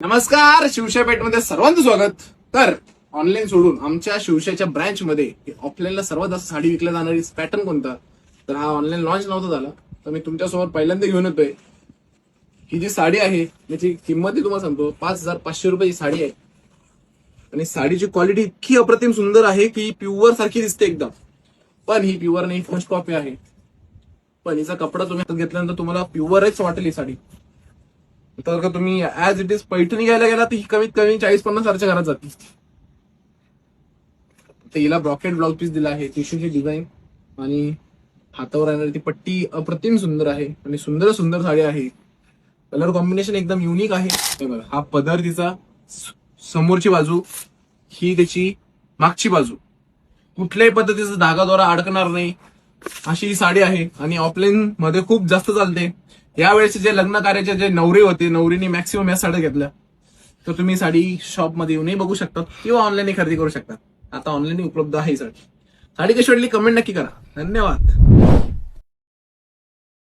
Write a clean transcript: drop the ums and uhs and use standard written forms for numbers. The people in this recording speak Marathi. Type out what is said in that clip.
नमस्कार, शिवशाही पेठमध्ये सर्वांचं स्वागत. तर ऑनलाईन सोडून आमच्या शिवशाहीच्या ब्रँच मध्ये ऑफलाईनला सर्वात जास्त साडी विकल्या जाणारी पॅटर्न कोणता, तर हा ऑनलाईन लॉन्च नव्हता झाला. तर मी तुमच्यासमोर पहिल्यांदा घेऊन येतोय. ही जी साडी आहे त्याची किंमत तुम्हाला सांगतो, 5,500 रुपयाची साडी आहे. आणि साडीची क्वालिटी इतकी अप्रतिम सुंदर आहे की प्युअर सारखी दिसते एकदम. पण ही प्युअर नाही, फर्स्ट कॉपी आहे. पण हिचा कपडा तुम्ही हातात घेतल्यानंतर तुम्हाला प्युअरच वाटेल ही साडी. तर का तुम्ही ऍज इट इज पैठणी घ्यायला गेला तर ही कमीत कमी 40-50 हजारच्या घरात जाते. तर हिला ब्रॉकेट ब्लाउज पीस दिला आहे, टिश्यूची डिझाईन आणि हातावर येणारी ती पट्टी अप्रतिम सुंदर आहे आणि सुंदर सुंदर साडी आहे. कलर कॉम्बिनेशन एकदम युनिक आहे. हे बघा, हा पदर तिचा, समोरची बाजू ही त्याची मागची बाजू, कुठल्याही पद्धतीचा धागाद्वारा अडकणार नाही अशी ही साडी आहे. आणि ऑफलाईन मध्ये खूप जास्त चालते. यावेळेस जे लग्न कार्याचे जे नवरे होते, नवरीने मॅक्सिमम या साड्या घेतल्या. तर तुम्ही साडी शॉप मध्ये येऊनही बघू शकता किंवा ऑनलाईन खरेदी करू शकता. आता ऑनलाईन उपलब्ध आहे साडी. साडी कशी वाटली कमेंट नक्की करा. धन्यवाद.